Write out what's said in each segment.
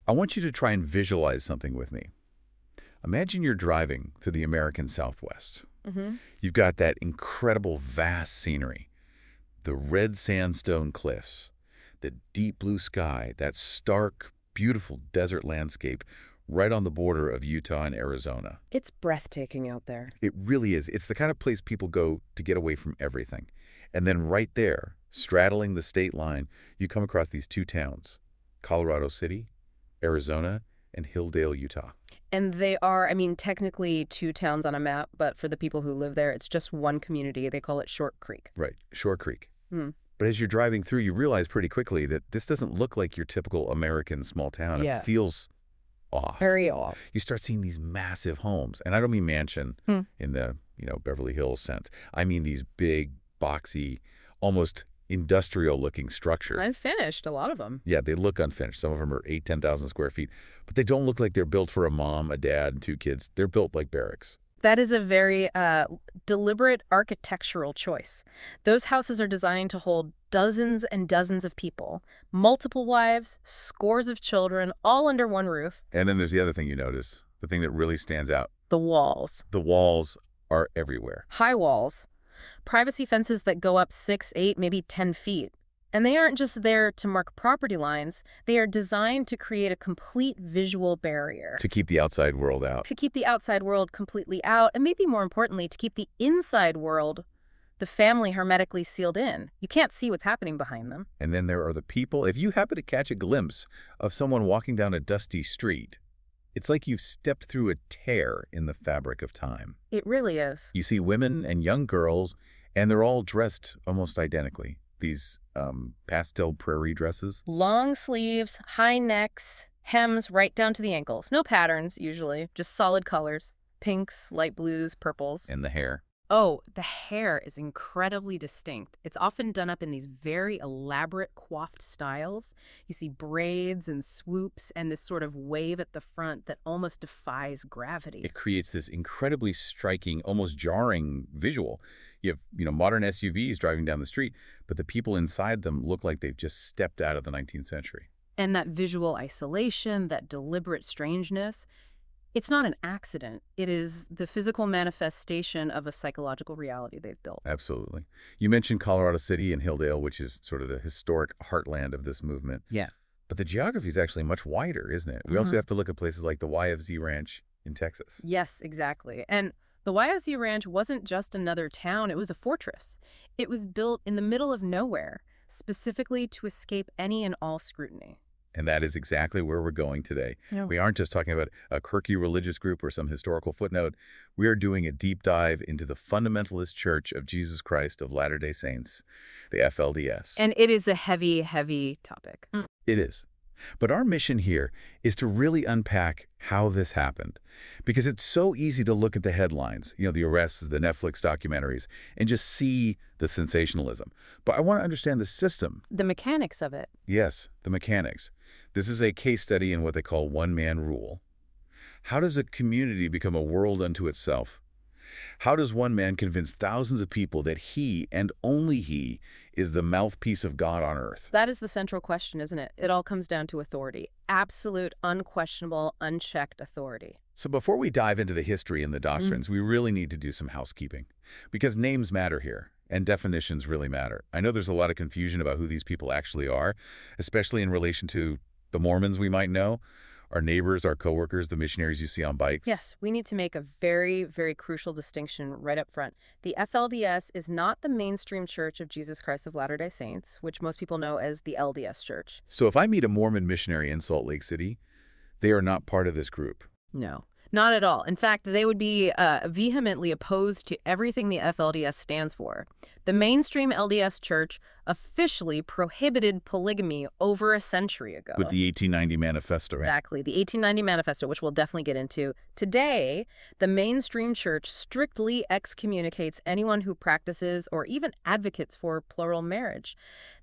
I want you to try and visualize something with me. Imagine you're driving through the American Southwest. You've got that incredible vast scenery, the red sandstone cliffs, the deep blue sky, that stark, beautiful desert landscape right on the border of Utah and Arizona. It's breathtaking out there. It really is. It's the kind of place people go to get away from everything. And then right there, straddling the state line, you come across these two towns, Colorado City, Arizona, and Hilldale, Utah. And they are, I mean, technically two towns on a map, but for the people who live there, it's just one community. They call it Short Creek. Right, Shore Creek. But as you're driving through, you realize pretty quickly that this doesn't look like your typical American small town. Yeah. It feels off. Very off. You start seeing these massive homes. And I don't mean mansion in the, Beverly Hills sense. I mean these big, boxy, almost industrial-looking structures. Unfinished, a lot of them. Yeah, they look unfinished. Some of them are 8,000, 10,000 square feet. But they don't look like they're built for a mom, a dad, and 2 kids. They're built like barracks. That is a very deliberate architectural choice. Those houses are designed to hold dozens and dozens of people, multiple wives, scores of children, all under one roof. And then there's the other thing you notice, the thing that really stands out. The walls. The walls are everywhere. High walls. Privacy fences that go up 6, 8, maybe 10 feet. And they aren't just there to mark property lines. They are designed to create a complete visual barrier. To keep the outside world out. To keep the outside world completely out, and maybe more importantly, to keep the inside world, the family, hermetically sealed in. You can't see what's happening behind them. And then there are the people. If you happen to catch a glimpse of someone walking down a dusty street, it's like you've stepped through a tear in the fabric of time. It really is. You see women and young girls, and they're all dressed almost identically. These pastel prairie dresses. Long sleeves, high necks, hems right down to the ankles. No patterns, usually. Just solid colors. Pinks, light blues, purples. And the hair. Oh, the hair is incredibly distinct. It's often done up in these very elaborate coiffed styles. You see braids and swoops and this sort of wave at the front that almost defies gravity. It creates this incredibly striking, almost jarring visual. You have, modern SUVs driving down the street, but the people inside them look like they've just stepped out of the 19th century. And that visual isolation, that deliberate strangeness, it's not an accident. It is the physical manifestation of a psychological reality they've built. Absolutely. You mentioned Colorado City and Hilldale, which is sort of the historic heartland of this movement. Yeah. But the geography is actually much wider, isn't it? We also have to look at places like the YFZ Ranch in Texas. Yes, exactly. And the YFZ Ranch wasn't just another town, it was a fortress. It was built in the middle of nowhere, specifically to escape any and all scrutiny. And that is exactly where we're going today. Yeah. We aren't just talking about a quirky religious group or some historical footnote. We are doing a deep dive into the Fundamentalist Church of Jesus Christ of Latter-day Saints, the FLDS. And it is a heavy, heavy topic. It is. But our mission here is to really unpack how this happened. Because it's so easy to look at the headlines, the arrests, the Netflix documentaries, and just see the sensationalism. But I want to understand the system. The mechanics of it. Yes, the mechanics. This is a case study in what they call one-man rule. How does a community become a world unto itself? How does one man convince thousands of people that he, and only he, is the mouthpiece of God on earth? That is the central question, isn't it? It all comes down to authority. Absolute, unquestionable, unchecked authority. So before we dive into the history and the doctrines, we really need to do some housekeeping. Because names matter here, and definitions really matter. I know there's a lot of confusion about who these people actually are, especially in relation to the Mormons we might know, our neighbors, our coworkers, the missionaries you see on bikes. Yes, we need to make a very, very crucial distinction right up front. The FLDS is not the mainstream Church of Jesus Christ of Latter-day Saints, which most people know as the LDS Church. So if I meet a Mormon missionary in Salt Lake City, they are not part of this group. No, not at all. In fact, they would be vehemently opposed to everything the FLDS stands for. The mainstream LDS Church officially prohibited polygamy over a century ago. With the 1890 Manifesto, right? Exactly, the 1890 Manifesto, which we'll definitely get into. Today, the mainstream church strictly excommunicates anyone who practices or even advocates for plural marriage.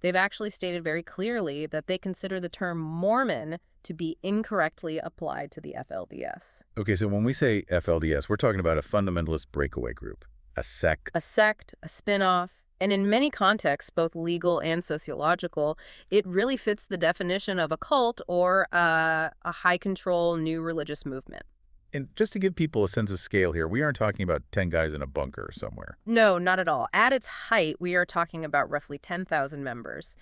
They've actually stated very clearly that they consider the term Mormon to be incorrectly applied to the FLDS. Okay, so when we say FLDS, we're talking about a fundamentalist breakaway group, a sect. A sect, a spin-off. And in many contexts, both legal and sociological, it really fits the definition of a cult or a high-control new religious movement. And just to give people a sense of scale here, we aren't talking about 10 guys in a bunker somewhere. No, not at all. At its height, we are talking about roughly 10,000 members.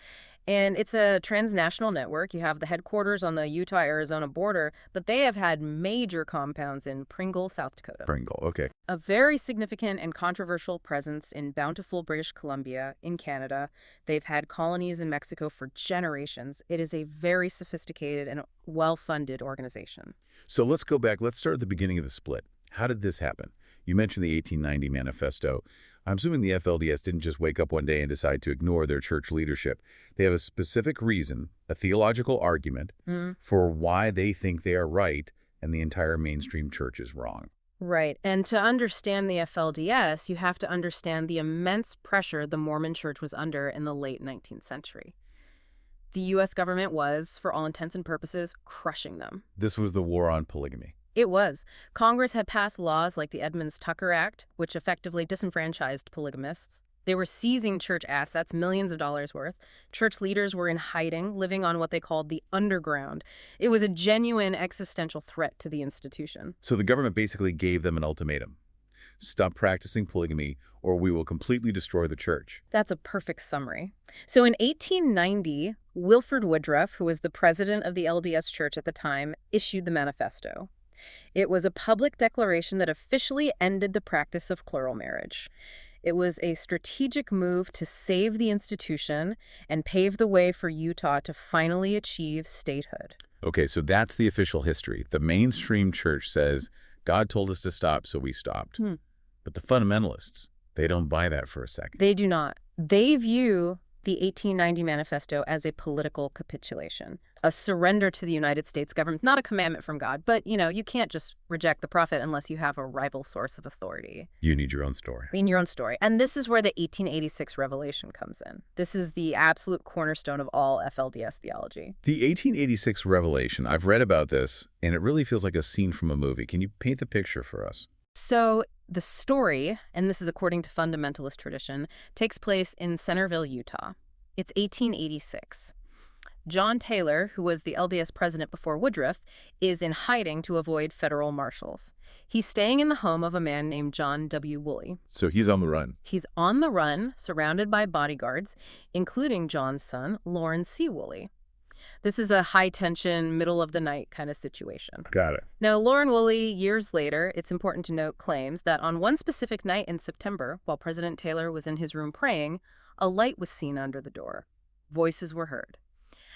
And it's a transnational network. You have the headquarters on the Utah-Arizona border, but they have had major compounds in Pringle, South Dakota. Pringle, okay. A very significant and controversial presence in bountiful British Columbia, in Canada. They've had colonies in Mexico for generations. It is a very sophisticated and well-funded organization. So let's go back. Let's start at the beginning of the split. How did this happen? You mentioned the 1890 Manifesto. I'm assuming the FLDS didn't just wake up one day and decide to ignore their church leadership. They have a specific reason, a theological argument, for why they think they are right and the entire mainstream church is wrong. Right. And to understand the FLDS, you have to understand the immense pressure the Mormon Church was under in the late 19th century. The U.S. government was, for all intents and purposes, crushing them. This was the war on polygamy. It was. Congress had passed laws like the Edmunds-Tucker Act, which effectively disenfranchised polygamists. They were seizing church assets, millions of dollars worth. Church leaders were in hiding, living on what they called the underground. It was a genuine existential threat to the institution. So the government basically gave them an ultimatum. Stop practicing polygamy, or we will completely destroy the church. That's a perfect summary. So in 1890, Wilford Woodruff, who was the president of the LDS Church at the time, issued the Manifesto. It was a public declaration that officially ended the practice of plural marriage. It was a strategic move to save the institution and pave the way for Utah to finally achieve statehood. Okay, so that's the official history. The mainstream church says, God told us to stop, so we stopped. But the fundamentalists, they don't buy that for a second. They do not. They view the 1890 Manifesto as a political capitulation, a surrender to the United States government, not a commandment from God, but, you can't just reject the prophet unless you have a rival source of authority. You need your own story. In your own story. And this is where the 1886 revelation comes in. This is the absolute cornerstone of all FLDS theology. The 1886 revelation, I've read about this, and it really feels like a scene from a movie. Can you paint the picture for us? So the story, and this is according to Fundamentalist tradition, takes place in Centerville, Utah. It's 1886. John Taylor, who was the LDS president before Woodruff, is in hiding to avoid federal marshals. He's staying in the home of a man named John W. Woolley. So he's on the run. He's on the run, surrounded by bodyguards, including John's son, Lawrence C. Woolley. This is a high-tension, middle-of-the-night kind of situation. Got it. Now, Lauren Woolley, years later, it's important to note, claims that on one specific night in September, while President Taylor was in his room praying, a light was seen under the door. Voices were heard.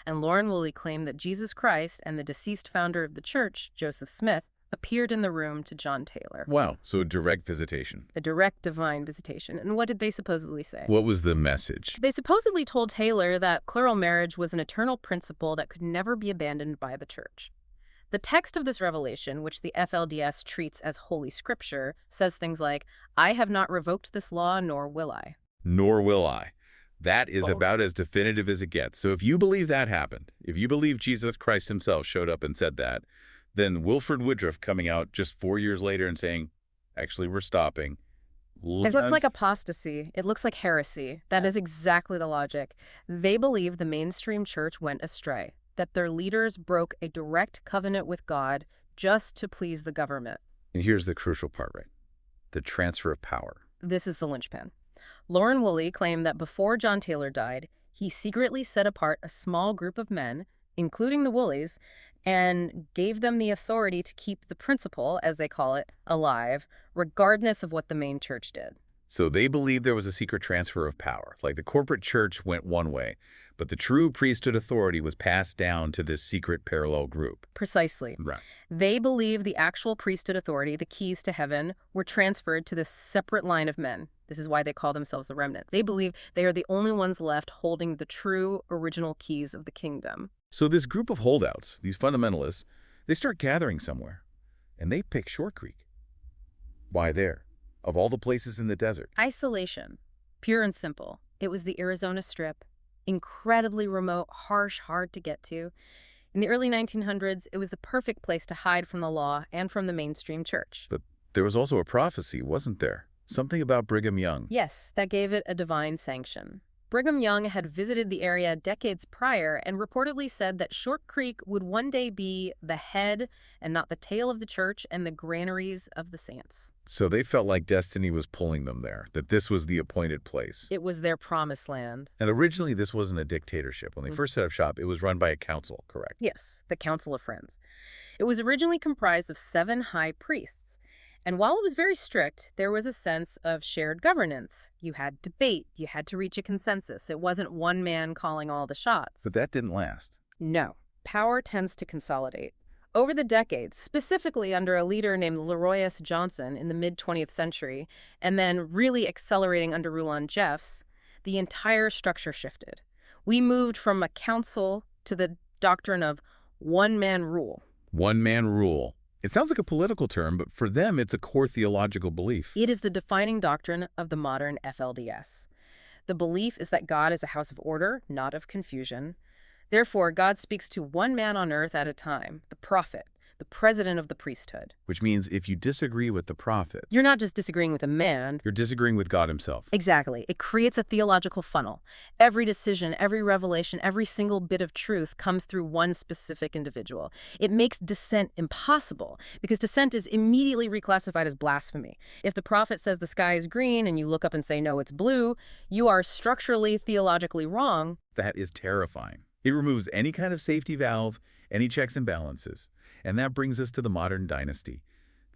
And Lauren Woolley claimed that Jesus Christ and the deceased founder of the church, Joseph Smith, appeared in the room to John Taylor. Wow, so a direct visitation. A direct divine visitation. And what did they supposedly say? What was the message? They supposedly told Taylor that plural marriage was an eternal principle that could never be abandoned by the church. The text of this revelation, which the FLDS treats as Holy Scripture, says things like, I have not revoked this law, nor will I. Nor will I. That is about as definitive as it gets. So if you believe that happened, if you believe Jesus Christ himself showed up and said that, then Wilford Woodruff coming out just 4 years later and saying, actually, we're stopping. It looks like apostasy. It looks like heresy. That is exactly the logic. They believe the mainstream church went astray, that their leaders broke a direct covenant with God just to please the government. And here's the crucial part, right? The transfer of power. This is the linchpin. Lauren Woolley claimed that before John Taylor died, he secretly set apart a small group of men, including the Woolleys, and gave them the authority to keep the principle, as they call it, alive, regardless of what the main church did. So they believed there was a secret transfer of power. Like the corporate church went one way, but the true priesthood authority was passed down to this secret parallel group. Precisely. Right. They believe the actual priesthood authority, the keys to heaven, were transferred to this separate line of men. This is why they call themselves the remnant. They believe they are the only ones left holding the true original keys of the kingdom. So this group of holdouts, these fundamentalists, they start gathering somewhere, and they pick Short Creek. Why there? Of all the places in the desert. Isolation. Pure and simple. It was the Arizona Strip. Incredibly remote, harsh, hard to get to. In the early 1900s, it was the perfect place to hide from the law and from the mainstream church. But there was also a prophecy, wasn't there? Something about Brigham Young. Yes, that gave it a divine sanction. Brigham Young had visited the area decades prior and reportedly said that Short Creek would one day be the head and not the tail of the church and the granaries of the saints. So they felt like destiny was pulling them there, that this was the appointed place. It was their promised land. And originally this wasn't a dictatorship. When they first set up shop, it was run by a council, correct? Yes, the Council of Friends. It was originally comprised of 7 high priests. And while it was very strict, there was a sense of shared governance. You had debate. You had to reach a consensus. It wasn't one man calling all the shots. But that didn't last. No. Power tends to consolidate. Over the decades, specifically under a leader named Notorious Johnson in the mid-20th century, and then really accelerating under Rulon Jeffs, the entire structure shifted. We moved from a council to the doctrine of one-man rule. One-man rule. It sounds like a political term, but for them, it's a core theological belief. It is the defining doctrine of the modern FLDS. The belief is that God is a house of order, not of confusion. Therefore, God speaks to one man on earth at a time, the prophet, the president of the priesthood. Which means if you disagree with the prophet, You're not just disagreeing with a man. you're disagreeing with God himself. Exactly. It creates a theological funnel. Every decision, every revelation, every single bit of truth comes through one specific individual. It makes dissent impossible because dissent is immediately reclassified as blasphemy. If the prophet says the sky is green and you look up and say, no, it's blue, you are structurally, theologically wrong. That is terrifying. It removes any kind of safety valve, any checks and balances. And that brings us to the modern dynasty,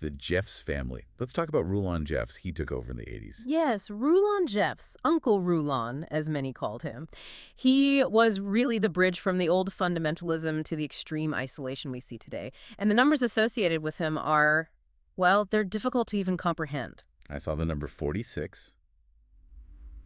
the Jeffs family. Let's talk about Rulon Jeffs. He took over in the 80s. Yes, Rulon Jeffs, Uncle Rulon, as many called him. He was really the bridge from the old fundamentalism to the extreme isolation we see today. And the numbers associated with him are, well, they're difficult to even comprehend. I saw the number 46.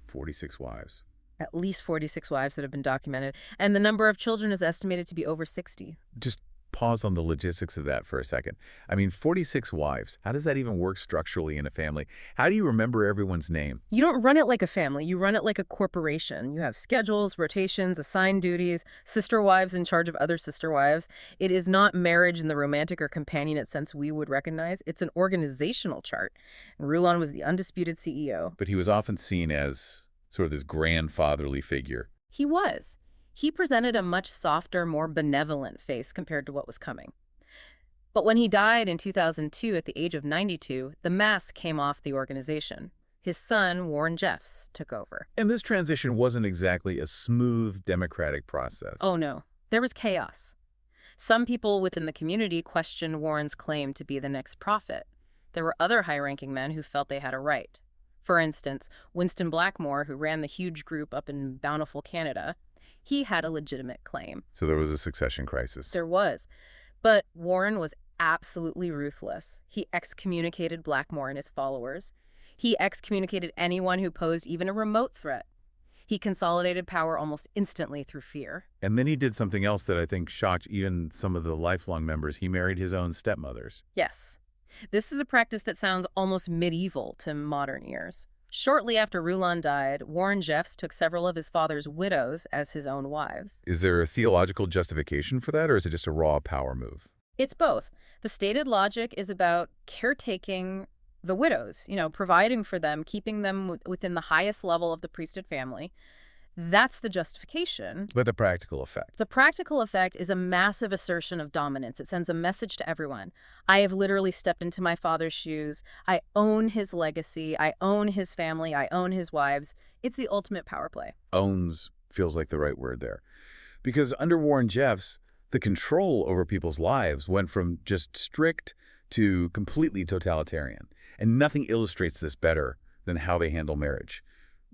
46 wives. At least 46 wives that have been documented. And the number of children is estimated to be over 60. Just pause on the logistics of that for a second. I mean, 46 wives. How does that even work structurally in a family? How do you remember everyone's name? You don't run it like a family. You run it like a corporation. You have schedules, rotations, assigned duties, sister wives in charge of other sister wives. It is not marriage in the romantic or companionate sense we would recognize. It's an organizational chart. And Rulon was the undisputed CEO. But he was often seen as sort of this grandfatherly figure. He was. He presented a much softer, more benevolent face compared to what was coming. But when he died in 2002 at the age of 92, the mask came off the organization. His son, Warren Jeffs, took over. And this transition wasn't exactly a smooth democratic process. Oh, no. There was chaos. Some people within the community questioned Warren's claim to be the next prophet. There were other high-ranking men who felt they had a right. For instance, Winston Blackmore, who ran the huge group up in Bountiful, Canada, he had a legitimate claim. So there was a succession crisis. There was. But Warren was absolutely ruthless. He excommunicated Blackmore and his followers. He excommunicated anyone who posed even a remote threat. He consolidated power almost instantly through fear. And then he did something else that I think shocked even some of the lifelong members. He married his own stepmothers. Yes. This is a practice that sounds almost medieval to modern ears. Shortly after Rulon died, Warren Jeffs took several of his father's widows as his own wives. Is there a theological justification for that, or is it just a raw power move? It's both. The stated logic is about caretaking the widows, providing for them, keeping them within the highest level of the priesthood family. That's the justification. But the practical effect. The practical effect is a massive assertion of dominance. It sends a message to everyone. I have literally stepped into my father's shoes. I own his legacy. I own his family. I own his wives. It's the ultimate power play. Owns feels like the right word there. Because under Warren Jeffs, the control over people's lives went from just strict to completely totalitarian. And nothing illustrates this better than how they handle marriage.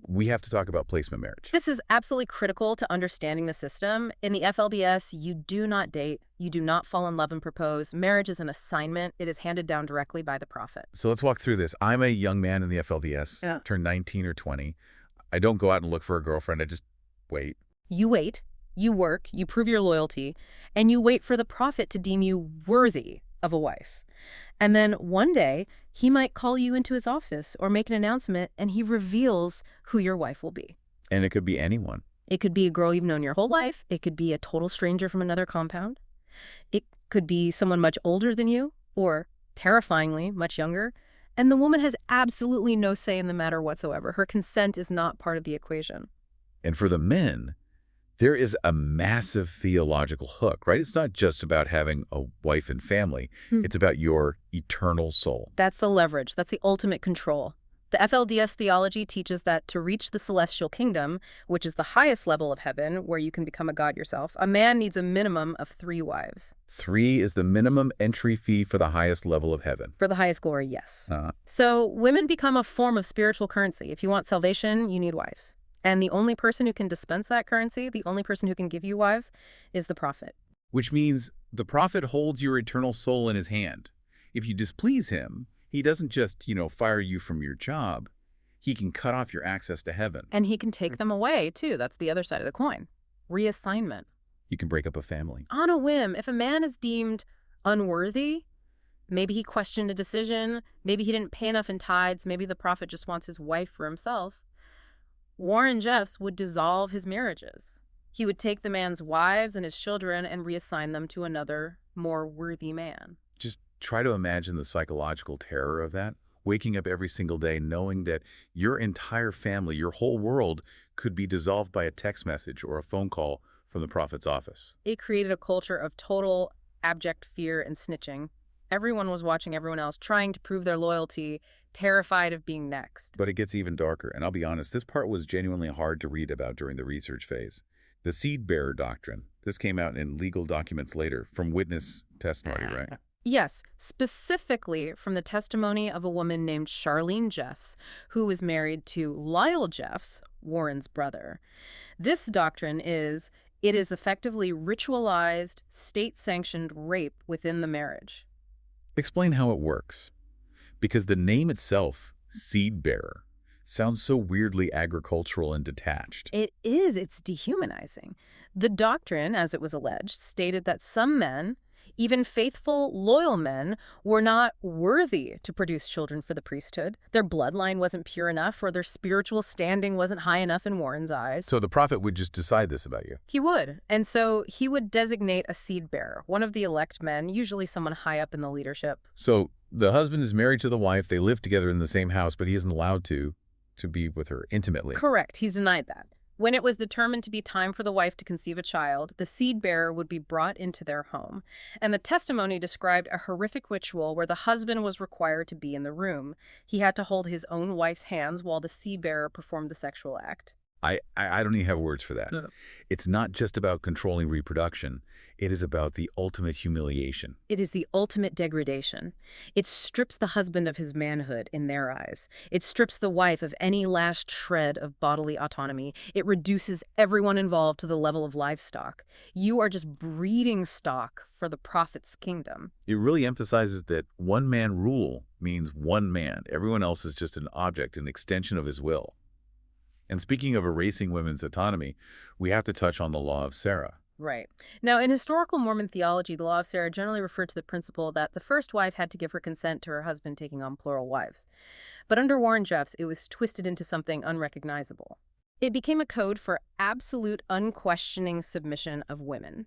We have to talk about placement marriage. This is absolutely critical to understanding the system. In the FLDS, you do not date. You do not fall in love and propose. Marriage is an assignment. It is handed down directly by the prophet. So let's walk through this. I'm a young man in the FLDS, turned 19 or 20. I don't go out and look for a girlfriend. I just wait. You wait. You work. You prove your loyalty. And you wait for the prophet to deem you worthy of a wife. And then one day, he might call you into his office or make an announcement, and he reveals who your wife will be. And it could be anyone. It could be a girl you've known your whole life. It could be a total stranger from another compound. It could be someone much older than you, or, terrifyingly, much younger. And the woman has absolutely no say in the matter whatsoever. Her consent is not part of the equation. And for the men, there is a massive theological hook, right? It's not just about having a wife and family. It's about your eternal soul. That's the leverage. That's the ultimate control. The FLDS theology teaches that to reach the celestial kingdom, which is the highest level of heaven, where you can become a god yourself, a man needs a minimum of 3 wives. 3 is the minimum entry fee for the highest level of heaven. For the highest glory, yes. So women become a form of spiritual currency. If you want salvation, you need wives. And the only person who can dispense that currency, the only person who can give you wives, is the prophet. Which means the prophet holds your eternal soul in his hand. If you displease him, he doesn't just, fire you from your job. He can cut off your access to heaven. And he can take them away, too. That's the other side of the coin. Reassignment. You can break up a family. On a whim, if a man is deemed unworthy, maybe he questioned a decision, maybe he didn't pay enough in tithes, maybe the prophet just wants his wife for himself, Warren Jeffs would dissolve his marriages. He would take the man's wives and his children and reassign them to another, more worthy man. Just try to imagine the psychological terror of that. Waking up every single day knowing that your entire family, your whole world, could be dissolved by a text message or a phone call from the prophet's office. It created a culture of total abject fear and snitching. Everyone was watching everyone else, trying to prove their loyalty, terrified of being next. But it gets even darker, and I'll be honest, this part was genuinely hard to read about during the research phase. The seed-bearer doctrine. This came out in legal documents later from witness testimony, right? Yes, specifically from the testimony of a woman named Charlene Jeffs, who was married to Lyle Jeffs, Warren's brother. This doctrine is, it is effectively ritualized, state-sanctioned rape within the marriage. Explain how it works. Because the name itself, seed-bearer, sounds so weirdly agricultural and detached. It is. It's dehumanizing. The doctrine, as it was alleged, stated that some men, even faithful, loyal men, were not worthy to produce children for the priesthood. Their bloodline wasn't pure enough, or their spiritual standing wasn't high enough in Warren's eyes. So the prophet would just decide this about you? He would. And so he would designate a seed bearer, one of the elect men, usually someone high up in the leadership. So the husband is married to the wife, they live together in the same house, but he isn't allowed to be with her intimately. Correct. He's denied that. When it was determined to be time for the wife to conceive a child, the seed bearer would be brought into their home. And the testimony described a horrific ritual where the husband was required to be in the room. He had to hold his own wife's hands while the seed bearer performed the sexual act. I don't even have words for that. No. It's not just about controlling reproduction. It is about the ultimate humiliation. It is the ultimate degradation. It strips the husband of his manhood in their eyes. It strips the wife of any last shred of bodily autonomy. It reduces everyone involved to the level of livestock. You are just breeding stock for the prophet's kingdom. It really emphasizes that one-man rule means one man. Everyone else is just an object, an extension of his will. And speaking of erasing women's autonomy, we have to touch on the law of Sarah. Right. Now, in historical Mormon theology, the law of Sarah generally referred to the principle that the first wife had to give her consent to her husband taking on plural wives. But under Warren Jeffs, it was twisted into something unrecognizable. It became a code for absolute, unquestioning submission of women.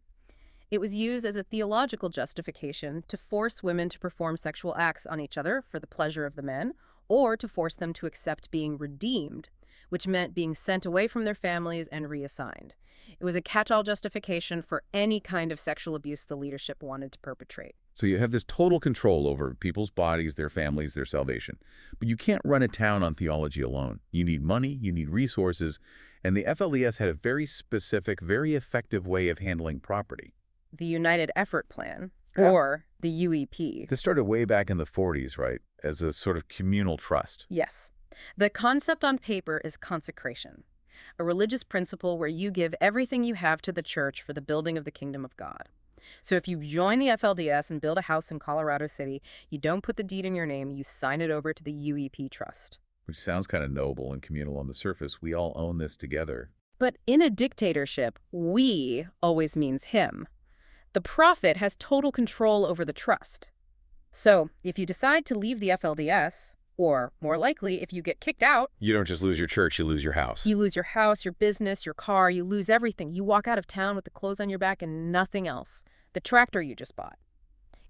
It was used as a theological justification to force women to perform sexual acts on each other for the pleasure of the men, or to force them to accept being redeemed, which meant being sent away from their families and reassigned. It was a catch-all justification for any kind of sexual abuse the leadership wanted to perpetrate. So you have this total control over people's bodies, their families, their salvation. But you can't run a town on theology alone. You need money, you need resources, and the FLDS had a very specific, very effective way of handling property. The United Effort Plan, or the UEP. This started way back in the 40s, right, as a sort of communal trust. Yes. The concept on paper is consecration, a religious principle where you give everything you have to the church for the building of the kingdom of God. So if you join the FLDS and build a house in Colorado City, you don't put the deed in your name, you sign it over to the UEP trust. Which sounds kind of noble and communal on the surface. We all own this together. But in a dictatorship, we always means him. The prophet has total control over the trust. So if you decide to leave the FLDS, or, more likely, if you get kicked out... You don't just lose your church, you lose your house. You lose your house, your business, your car, you lose everything. You walk out of town with the clothes on your back and nothing else. The tractor you just bought.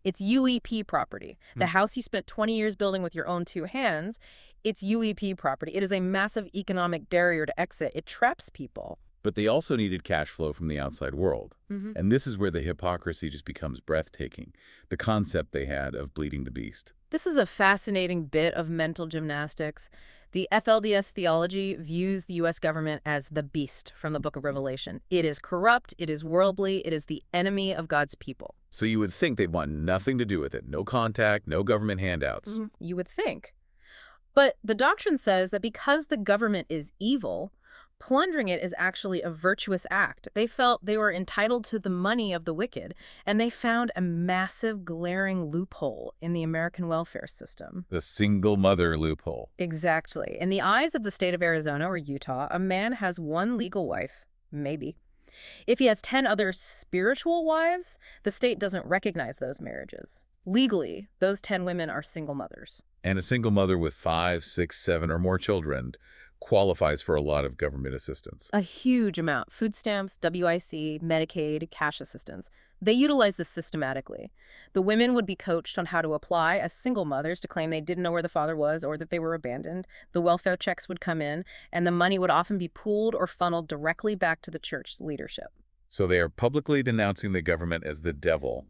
It's UEP property. The house you spent 20 years building with your own two hands, it's UEP property. It is a massive economic barrier to exit. It traps people. But they also needed cash flow from the outside world. And this is where the hypocrisy just becomes breathtaking, the concept they had of bleeding the beast. This is a fascinating bit of mental gymnastics. The FLDS theology views the U.S. government as the beast from the book of Revelation. It is corrupt, it is worldly, it is the enemy of God's people. So you would think they'd want nothing to do with it. No contact, no government handouts. You would think. But the doctrine says that because the government is evil, plundering it is actually a virtuous act. They felt they were entitled to the money of the wicked, and they found a massive, glaring loophole in the American welfare system. The single mother loophole. Exactly. In the eyes of the state of Arizona or Utah, a man has one legal wife, maybe. If he has 10 other spiritual wives, the state doesn't recognize those marriages. Legally, those 10 women are single mothers. And a single mother with 5, 6, 7 or more children qualifies for a lot of government assistance. A huge amount. Food stamps, WIC, Medicaid, cash assistance. They utilize this systematically. The women would be coached on how to apply as single mothers to claim they didn't know where the father was or that they were abandoned. The welfare checks would come in, and the money would often be pooled or funneled directly back to the church leadership. So they are publicly denouncing the government as the devil,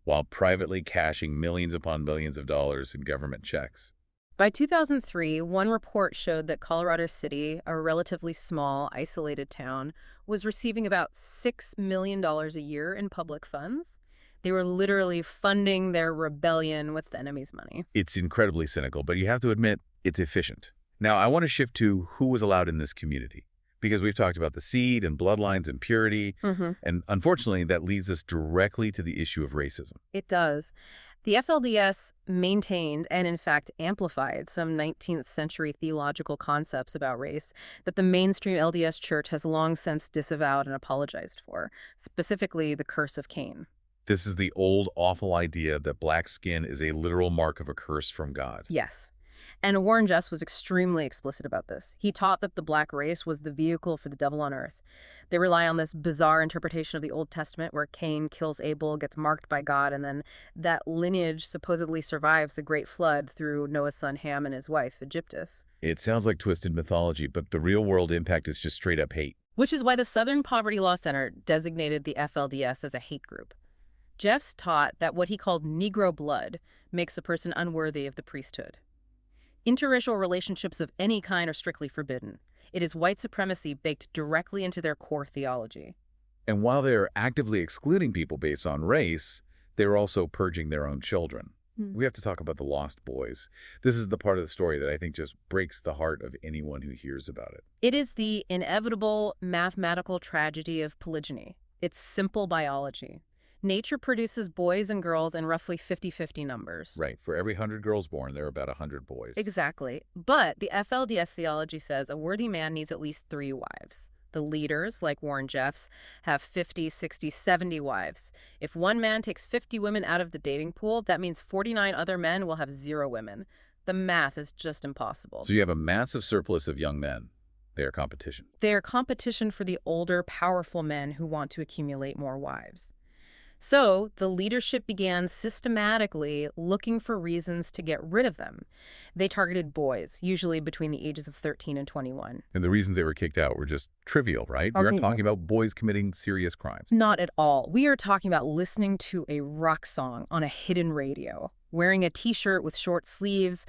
while privately cashing millions upon millions of dollars in government checks. By 2003, one report showed that Colorado City, a relatively small, isolated town, was receiving about $6 million a year in public funds. They were literally funding their rebellion with the enemy's money. It's incredibly cynical, but you have to admit it's efficient. Now, I want to shift to who was allowed in this community, because we've talked about the seed and bloodlines and purity, and unfortunately, that leads us directly to the issue of racism. It does. The FLDS maintained and, in fact, amplified some 19th century theological concepts about race that the mainstream LDS Church has long since disavowed and apologized for, specifically the curse of Cain. This is the old, awful idea that black skin is a literal mark of a curse from God. Yes. And Warren Jeffs was extremely explicit about this. He taught that the black race was the vehicle for the devil on earth. They rely on this bizarre interpretation of the Old Testament where Cain kills Abel, gets marked by God, and then that lineage supposedly survives the Great Flood through Noah's son Ham and his wife, Egyptus. It sounds like twisted mythology, but the real-world impact is just straight-up hate. Which is why the Southern Poverty Law Center designated the FLDS as a hate group. Jeffs taught that what he called Negro blood makes a person unworthy of the priesthood. Interracial relationships of any kind are strictly forbidden. It is white supremacy baked directly into their core theology. And while they are actively excluding people based on race, they're also purging their own children. We have to talk about the lost boys. This is the part of the story that I think just breaks the heart of anyone who hears about it. It is the inevitable mathematical tragedy of polygyny. It's simple biology. Nature produces boys and girls in roughly 50-50 numbers. Right. For every 100 girls born, there are about 100 boys. Exactly. But the FLDS theology says a worthy man needs at least 3 wives. The leaders, like Warren Jeffs, have 50, 60, 70 wives. If one man takes 50 women out of the dating pool, that means 49 other men will have 0 women. The math is just impossible. So you have a massive surplus of young men. They are competition. They are competition for the older, powerful men who want to accumulate more wives. So the leadership began systematically looking for reasons to get rid of them. They targeted boys, usually between the ages of 13 and 21. And the reasons they were kicked out were just trivial, right? We're not talking about boys committing serious crimes. Not at all. We are talking about listening to a rock song on a hidden radio, wearing a T-shirt with short sleeves,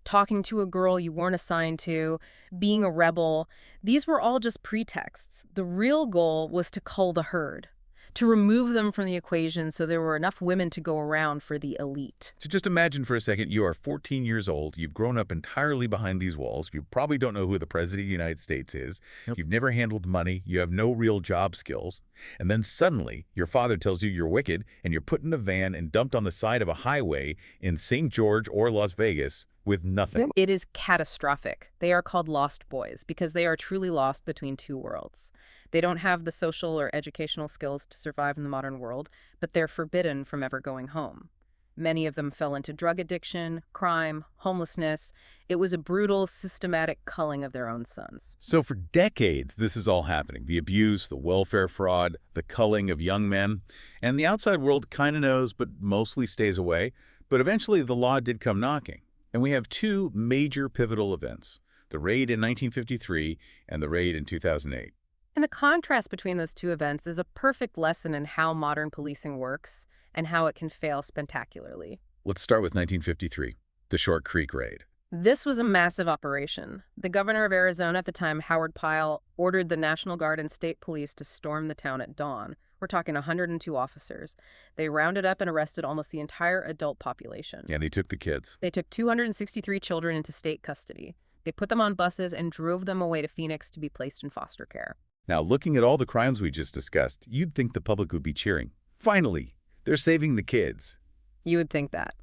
talking to a girl you weren't assigned to, being a rebel. These were all just pretexts. The real goal was to cull the herd, to remove them from the equation so there were enough women to go around for the elite. So just imagine for a second, you are 14 years old, you've grown up entirely behind these walls, you probably don't know who the President of the United States is, You've never handled money, you have no real job skills, and then suddenly your father tells you you're wicked and you're put in a van and dumped on the side of a highway in St. George or Las Vegas with nothing. It is catastrophic. They are called lost boys because they are truly lost between 2 worlds. They don't have the social or educational skills to survive in the modern world, but they're forbidden from ever going home. Many of them fell into drug addiction, crime, homelessness. It was a brutal, systematic culling of their own sons. So for decades, this is all happening. The abuse, the welfare fraud, the culling of young men. And the outside world kind of knows, but mostly stays away. But eventually, the law did come knocking. And we have two major pivotal events, the raid in 1953 and the raid in 2008. And the contrast between those two events is a perfect lesson in how modern policing works and how it can fail spectacularly. Let's start with 1953, the Short Creek Raid. This was a massive operation. The governor of Arizona at the time, Howard Pyle, ordered the National Guard and state police to storm the town at dawn. We're talking 102 officers. They rounded up and arrested almost the entire adult population. Yeah, they took the kids. They took 263 children into state custody. They put them on buses and drove them away to Phoenix to be placed in foster care. Now, looking at all the crimes we just discussed, you'd think the public would be cheering. Finally, they're saving the kids. You would think that.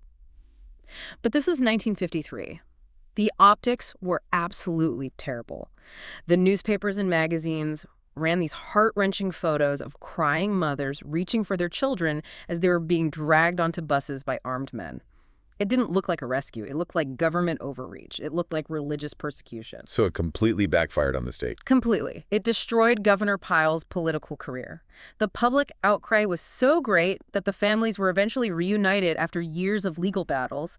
But this is 1953. The optics were absolutely terrible. The newspapers and magazines ran these heart-wrenching photos of crying mothers reaching for their children as they were being dragged onto buses by armed men. It didn't look like a rescue. It looked like government overreach. It looked like religious persecution. So it completely backfired on the state. Completely. It destroyed Governor Pyle's political career. The public outcry was so great that the families were eventually reunited after years of legal battles.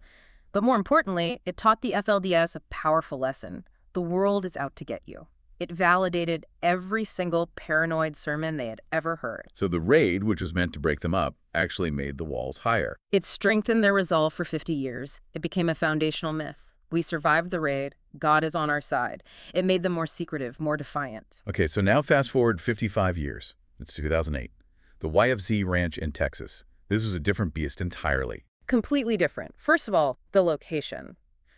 But more importantly, it taught the FLDS a powerful lesson. The world is out to get you. It validated every single paranoid sermon they had ever heard. So the raid, which was meant to break them up, actually made the walls higher. It strengthened their resolve for 50 years. It became a foundational myth. We survived the raid. God is on our side. It made them more secretive, more defiant. Okay, so now fast forward 55 years. It's 2008. The YFZ ranch in Texas. This was a different beast entirely. Completely different. First of all, the location.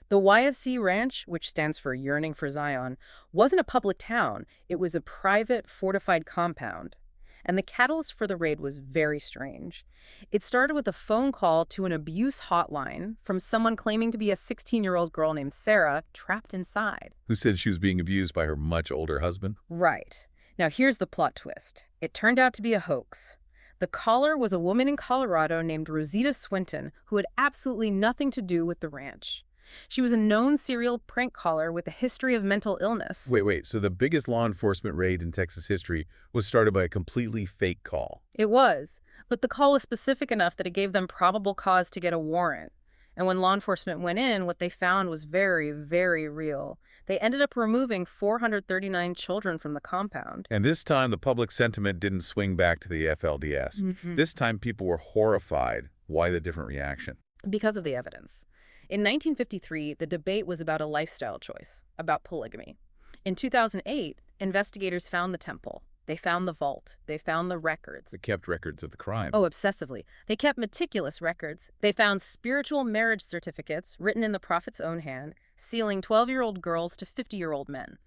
The YFZ Ranch, which stands for Yearning For Zion, wasn't a public town. It was a private, fortified compound. And the catalyst for the raid was very strange. It started with a phone call to an abuse hotline from someone claiming to be a 16-year-old girl named Sarah trapped inside. Who said she was being abused by her much older husband? Right. Now here's the plot twist. It turned out to be a hoax. The caller was a woman in Colorado named Rosita Swinton, who had absolutely nothing to do with the ranch. She was a known serial prank caller with a history of mental illness. Wait, so the biggest law enforcement raid in Texas history was started by a completely fake call. It was, but the call was specific enough that it gave them probable cause to get a warrant. And when law enforcement went in, what they found was very, very real. They ended up removing 439 children from the compound. And this time, the public sentiment didn't swing back to the FLDS. This time, people were horrified. Why the different reaction? Because of the evidence. In 1953, the debate was about a lifestyle choice, about polygamy. In 2008, investigators found the temple. They found the vault. They found the records. They kept records of the crime. Oh, obsessively. They kept meticulous records. They found spiritual marriage certificates written in the prophet's own hand, sealing 12-year-old girls to 50-year-old men.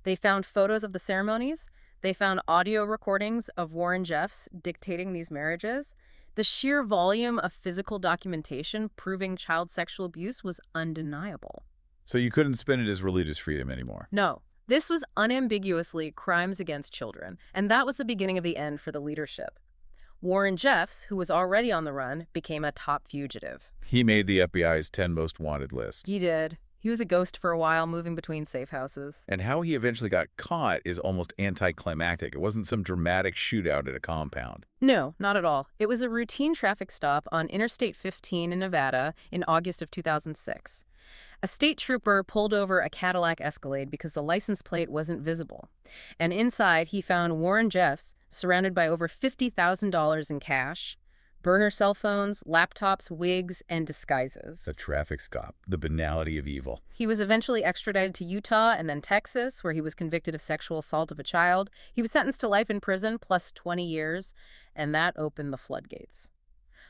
They found photos of the ceremonies. They found audio recordings of Warren Jeffs dictating these marriages. The sheer volume of physical documentation proving child sexual abuse was undeniable. So you couldn't spin it as religious freedom anymore? No. This was unambiguously crimes against children, and that was the beginning of the end for the leadership. Warren Jeffs, who was already on the run, became a top fugitive. He made the FBI's 10 most wanted list. He did. He was a ghost for a while, moving between safe houses. And how he eventually got caught is almost anticlimactic. It wasn't some dramatic shootout at a compound. No, not at all. It was a routine traffic stop on Interstate 15 in Nevada in August of 2006. A state trooper pulled over a Cadillac Escalade because the license plate wasn't visible. And inside, he found Warren Jeffs surrounded by over $50,000 in cash, burner cell phones, laptops, wigs, and disguises. The traffic stop, the banality of evil. He was eventually extradited to Utah and then Texas, where he was convicted of sexual assault of a child. He was sentenced to life in prison plus 20 years, and that opened the floodgates.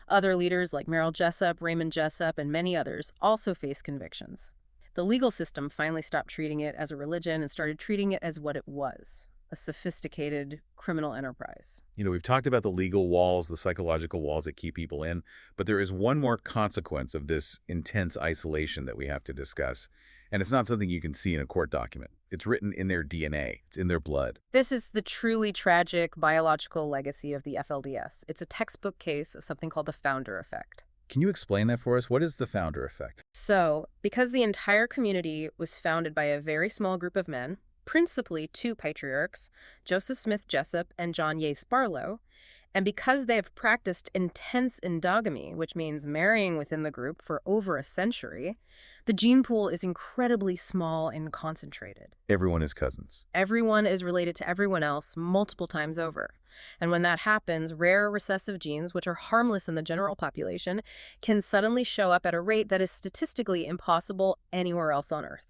Other leaders like Merrill Jessup, Raymond Jessup, and many others also faced convictions. The legal system finally stopped treating it as a religion and started treating it as what it was, a sophisticated criminal enterprise. You know, we've talked about the legal walls, the psychological walls that keep people in, but there is one more consequence of this intense isolation that we have to discuss. And it's not something you can see in a court document. It's written in their DNA. It's in their blood. This is the truly tragic biological legacy of the FLDS. It's a textbook case of something called the founder effect. Can you explain that for us? What is the founder effect? So, because the entire community was founded by a very small group of men, principally two patriarchs, Joseph Smith Jessup and John Yates Barlow, and because they have practiced intense endogamy, which means marrying within the group for over a century, the gene pool is incredibly small and concentrated. Everyone is cousins. Everyone is related to everyone else multiple times over. And when that happens, rare recessive genes, which are harmless in the general population, can suddenly show up at a rate that is statistically impossible anywhere else on Earth.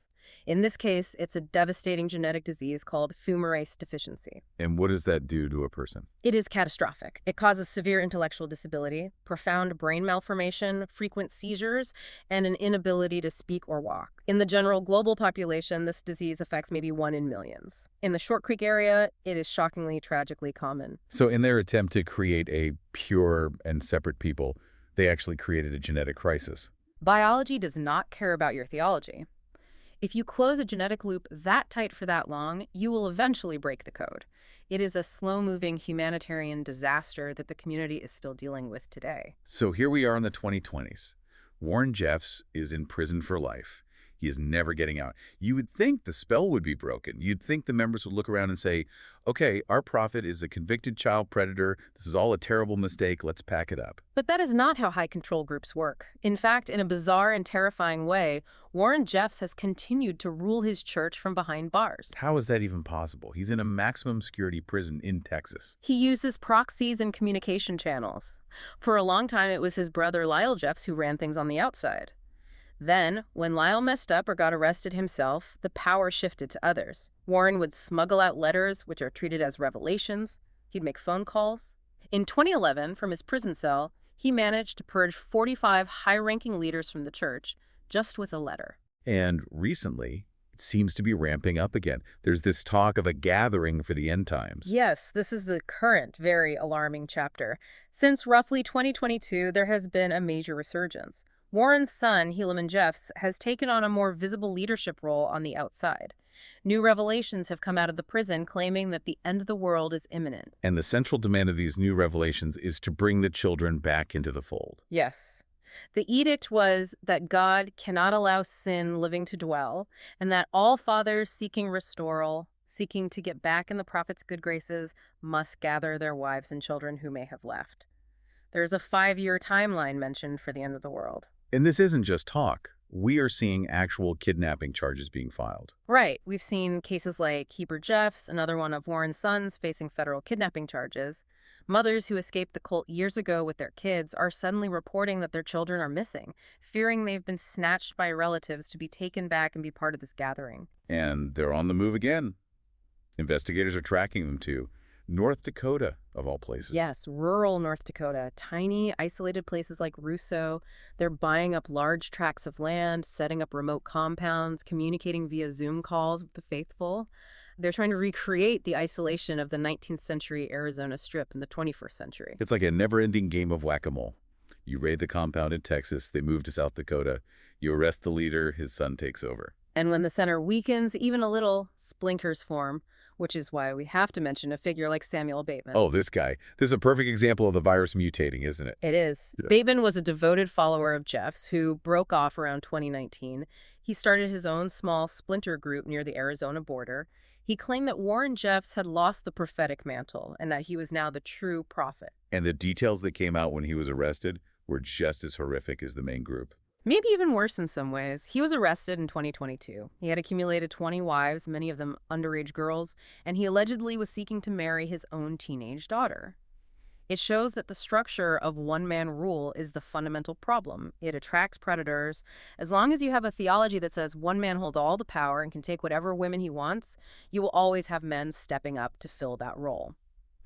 In this case, it's a devastating genetic disease called fumarase deficiency. And what does that do to a person? It is catastrophic. It causes severe intellectual disability, profound brain malformation, frequent seizures, and an inability to speak or walk. In the general global population, this disease affects maybe 1 in millions. In the Short Creek area, it is shockingly, tragically common. So in their attempt to create a pure and separate people, they actually created a genetic crisis. Biology does not care about your theology. If you close a genetic loop that tight for that long, you will eventually break the code. It is a slow-moving humanitarian disaster that the community is still dealing with today. So here we are in the 2020s. Warren Jeffs is in prison for life. He is never getting out. You would think the spell would be broken. You'd think the members would look around and say, okay, our prophet is a convicted child predator. This is all a terrible mistake. Let's pack it up. But that is not how high-control groups work. In fact, in a bizarre and terrifying way, Warren Jeffs has continued to rule his church from behind bars. How is that even possible? He's in a maximum security prison in Texas. He uses proxies and communication channels. For a long time, it was his brother Lyle Jeffs who ran things on the outside. Then, when Lyle messed up or got arrested himself, the power shifted to others. Warren would smuggle out letters, which are treated as revelations. He'd make phone calls. In 2011, from his prison cell, he managed to purge 45 high-ranking leaders from the church just with a letter. And recently, it seems to be ramping up again. There's this talk of a gathering for the end times. Yes, this is the current, very alarming chapter. Since roughly 2022, there has been a major resurgence. Warren's son, Helaman Jeffs, has taken on a more visible leadership role on the outside. New revelations have come out of the prison claiming that the end of the world is imminent. And the central demand of these new revelations is to bring the children back into the fold. Yes. The edict was that God cannot allow sin living to dwell, and that all fathers seeking restoral, seeking to get back in the prophet's good graces, must gather their wives and children who may have left. There's a 5-year timeline mentioned for the end of the world. And this isn't just talk. We are seeing actual kidnapping charges being filed. Right. We've seen cases like Heber Jeffs, another one of Warren's sons, facing federal kidnapping charges. Mothers who escaped the cult years ago with their kids are suddenly reporting that their children are missing, fearing they've been snatched by relatives to be taken back and be part of this gathering. And they're on the move again. Investigators are tracking them to North Dakota, of all places. Yes, rural North Dakota, tiny, isolated places like Russo. They're buying up large tracts of land, setting up remote compounds, communicating via Zoom calls with the faithful. They're trying to recreate the isolation of the 19th century Arizona Strip in the 21st century. It's like a never-ending game of whack-a-mole. You raid the compound in Texas, they move to South Dakota, you arrest the leader, his son takes over. And when the center weakens even a little, splinkers form, which is why we have to mention a figure like Samuel Bateman. Oh, this guy. This is a perfect example of the virus mutating, isn't it? It is. Yeah. Bateman was a devoted follower of Jeffs who broke off around 2019. He started his own small splinter group near the Arizona border. He claimed that Warren Jeffs had lost the prophetic mantle and that he was now the true prophet. And the details that came out when he was arrested were just as horrific as the main group. Maybe even worse in some ways. He was arrested in 2022. He had accumulated 20 wives, many of them underage girls, and he allegedly was seeking to marry his own teenage daughter. It shows that the structure of one-man rule is the fundamental problem. It attracts predators. As long as you have a theology that says one man holds all the power and can take whatever women he wants, you will always have men stepping up to fill that role.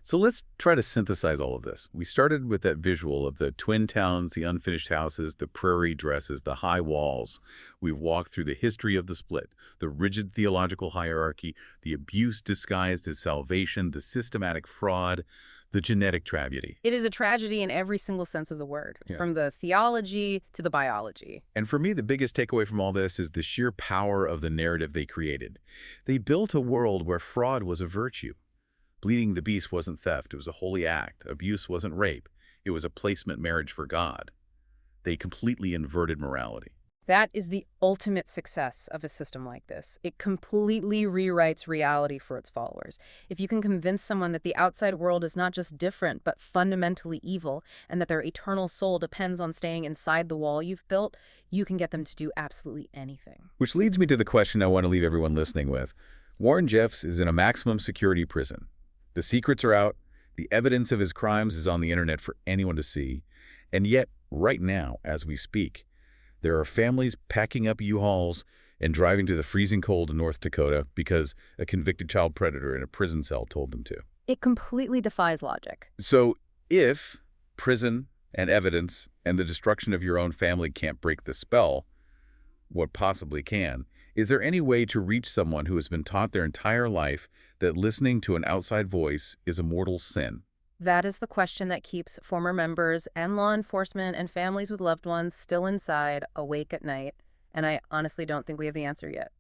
So let's try to synthesize all of this. We started with that visual of the twin towns, the unfinished houses, the prairie dresses, the high walls. We've walked through the history of the split, the rigid theological hierarchy, the abuse disguised as salvation, the systematic fraud, the genetic tragedy. It is a tragedy in every single sense of the word, Yeah. from the theology to the biology. And for me, the biggest takeaway from all this is the sheer power of the narrative they created. They built a world where fraud was a virtue. Bleeding the beast wasn't theft, it was a holy act. Abuse wasn't rape, it was a placement marriage for God. They completely inverted morality. That is the ultimate success of a system like this. It completely rewrites reality for its followers. If you can convince someone that the outside world is not just different, but fundamentally evil, and that their eternal soul depends on staying inside the wall you've built, you can get them to do absolutely anything. Which leads me to the question I want to leave everyone listening with. Warren Jeffs is in a maximum security prison. The secrets are out. The evidence of his crimes is on the internet for anyone to see. And yet, right now, as we speak, there are families packing up U-Hauls and driving to the freezing cold in North Dakota because a convicted child predator in a prison cell told them to. It completely defies logic. So if prison and evidence and the destruction of your own family can't break the spell, what possibly can? Is there any way to reach someone who has been taught their entire life that listening to an outside voice is a mortal sin? That is the question that keeps former members and law enforcement and families with loved ones still inside, awake at night. And I honestly don't think we have the answer yet.